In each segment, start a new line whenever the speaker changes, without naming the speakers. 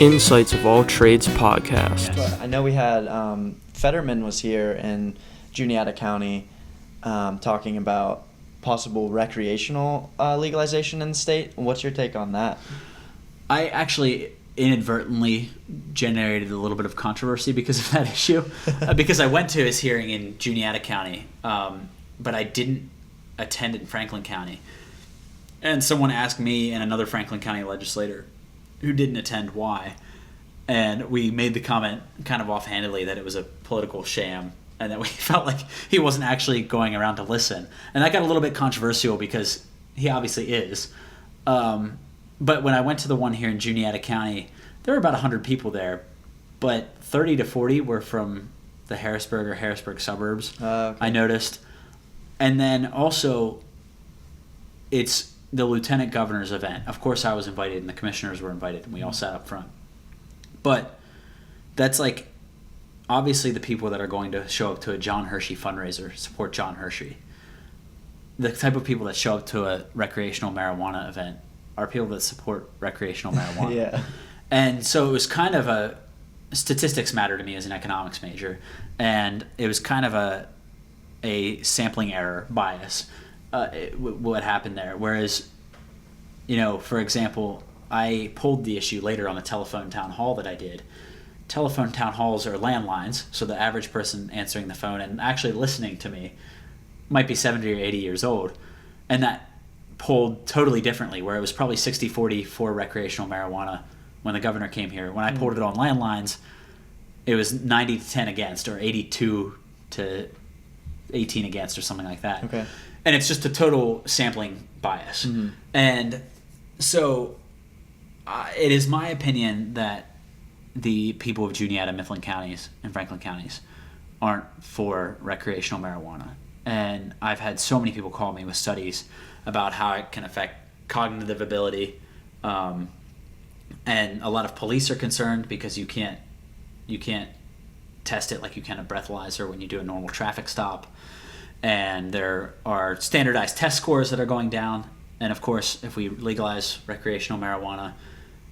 Insights of All Trades podcast.
I know we had Fetterman was here in Juniata County talking about possible recreational legalization in the state. What's your take on that?
I actually inadvertently generated a little bit of controversy because of that issue, because I went to his hearing in Juniata County, but I didn't attend in Franklin County. And someone asked me and another Franklin County legislator who didn't attend why. And we made the comment kind of offhandedly that it was a political sham and that we felt like he wasn't actually going around to listen. And that got a little bit controversial because he obviously is. But when I went to the one here in Juniata County, there were about 100 people there, but 30 to 40 were from the Harrisburg suburbs, okay. I noticed. And then also, it's the lieutenant governor's event. Of course I was invited and the commissioners were invited and we all sat up front. But that's like, obviously the people that are going to show up to a John Hershey fundraiser support John Hershey. The type of people that show up to a recreational marijuana event are people that support recreational marijuana.
Yeah.
And so it was kind of statistics matter to me as an economics major, and it was kind of a sampling error bias. What happened there. Whereas, for example, I pulled the issue later on the telephone town hall that I did. Telephone town halls are landlines, so the average person answering the phone and actually listening to me might be 70 or 80 years old. And that pulled totally differently, where it was probably 60-40 for recreational marijuana when the governor came here. When I pulled it on landlines, it was 90-10 against, or 82 to 18 against, or something like that.
Okay.
And it's just a total sampling bias. Mm-hmm. And so it is my opinion that the people of Juniata, Mifflin counties, and Franklin counties aren't for recreational marijuana. And I've had so many people call me with studies about how it can affect cognitive ability. And a lot of police are concerned because you can't test it like you can a breathalyzer when you do a normal traffic stop. And there are standardized test scores that are going down. And of course, if we legalize recreational marijuana,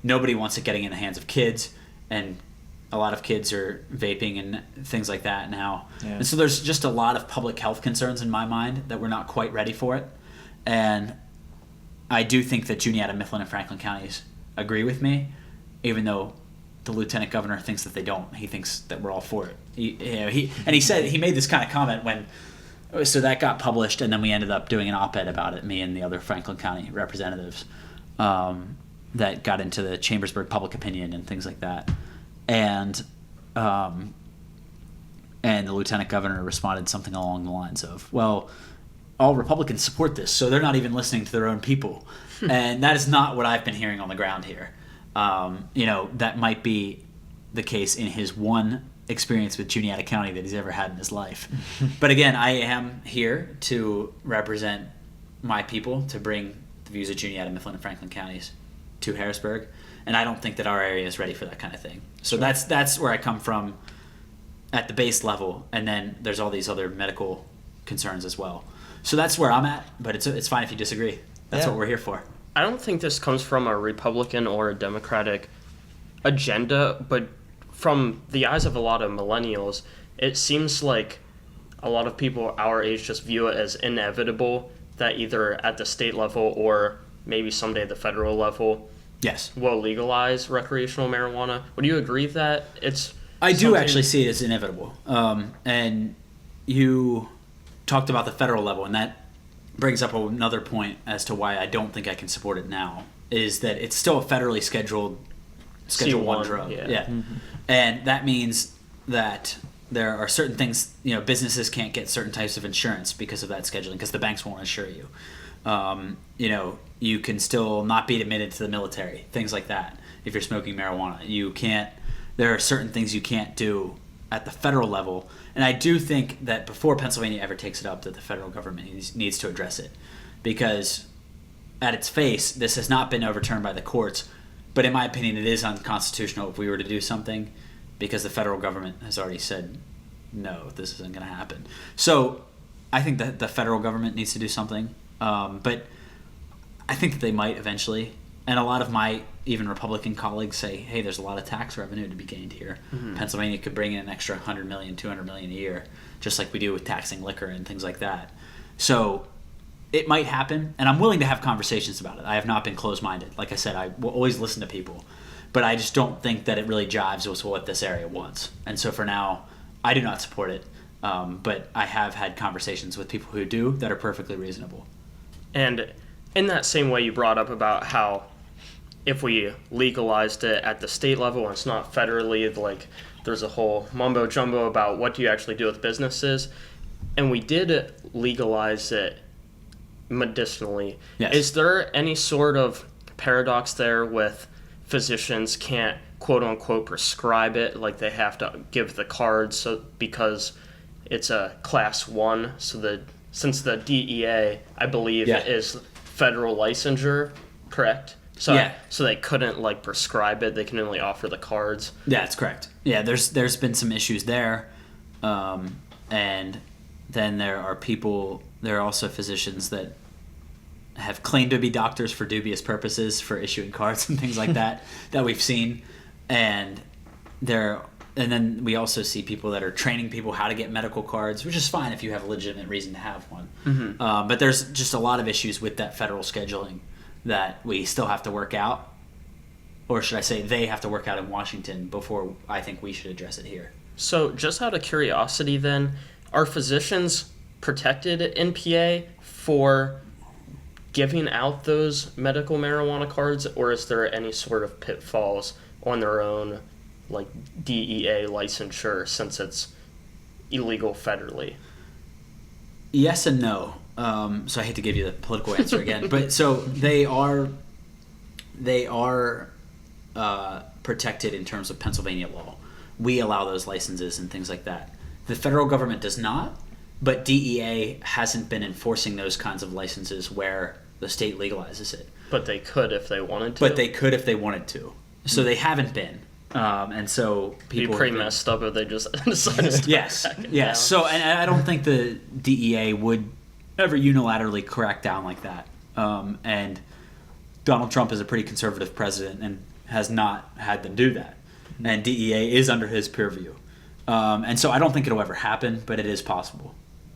nobody wants it getting in the hands of kids. And a lot of kids are vaping and things like that now. Yeah. And so there's just a lot of public health concerns in my mind that we're not quite ready for it. And I do think that Juniata, Mifflin, and Franklin counties agree with me, even though the lieutenant governor thinks that they don't. He thinks that we're all for it. He made this kind of comment when. So that got published, and then we ended up doing an op-ed about it, me and the other Franklin County representatives, that got into the Chambersburg public opinion and things like that. And the lieutenant governor responded something along the lines of, well, all Republicans support this, so they're not even listening to their own people. And that is not what I've been hearing on the ground here. That might be the case in his one experience with Juniata County that he's ever had in his life. But again, I am here to represent my people, to bring the views of Juniata, Mifflin, and Franklin counties to Harrisburg, and I don't think that our area is ready for that kind of thing. So sure. That's where I come from at the base level, and then there's all these other medical concerns as well. So that's where I'm at, but it's fine if you disagree. That's what we're here for.
I don't think this comes from a Republican or a Democratic agenda, but from the eyes of a lot of millennials, it seems like a lot of people our age just view it as inevitable that either at the state level or maybe someday the federal level will legalize recreational marijuana. Would you agree that it's
I do actually see it as inevitable. And you talked about the federal level, and that brings up another point as to why I don't think I can support it now, is that it's still a federally scheduled Schedule 1 drug. Yeah. Mm-hmm. And that means that there are certain things, businesses can't get certain types of insurance because of that scheduling, because the banks won't insure you. You can still not be admitted to the military, things like that, if you're smoking marijuana. There are certain things you can't do at the federal level. And I do think that before Pennsylvania ever takes it up, that the federal government needs to address it. Because at its face, this has not been overturned by the courts. But in my opinion, it is unconstitutional if we were to do something, because the federal government has already said, no, this isn't going to happen. So I think that the federal government needs to do something. But I think that they might eventually And a lot of my even Republican colleagues say, hey, there's a lot of tax revenue to be gained here. Pennsylvania could bring in an extra $100 million, $200 million a year, just like we do with taxing liquor and things like that. So it might happen, and I'm willing to have conversations about it. I have not been closed-minded. Like I said, I will always listen to people. But I just don't think that it really jives with what this area wants. And so for now, I do not support it. But I have had conversations with people who do that are perfectly reasonable.
And in that same way you brought up about how if we legalized it at the state level and it's not federally, like there's a whole mumbo jumbo about what do you actually do with businesses, and we did legalize it medicinally.
Yes.
Is there any sort of paradox there with physicians can't quote unquote prescribe it, like they have to give the cards so because it's a class 1, so since the DEA I believe is federal licensure, correct? So so they couldn't like prescribe it, they can only offer the cards.
Yeah, that's correct. Yeah, there's been some issues there. And then there are also physicians that have claimed to be doctors for dubious purposes for issuing cards and things like that we've seen. And then we also see people that are training people how to get medical cards, which is fine if you have a legitimate reason to have one. But there's just a lot of issues with that federal scheduling that we still have to work out. Or should I say they have to work out in Washington before I think we should address it here.
So just out of curiosity then, are physicians protected in PA for giving out those medical marijuana cards, or is there any sort of pitfalls on their own, like DEA licensure, since it's illegal federally?
Yes and no. So I hate to give you the political answer again, but so they are protected in terms of Pennsylvania law. We allow those licenses and things like that. The federal government does not, but DEA hasn't been enforcing those kinds of licenses where the state legalizes it.
But they could if they wanted to.
But they could if they wanted to. So they haven't been. And so people
It'd be pretty messed up if they just decided to
yes. So, and I don't think the DEA would ever unilaterally crack down like that. And Donald Trump is a pretty conservative president and has not had them do that. And DEA is under his purview. And so I don't think it'll ever happen, but it is possible.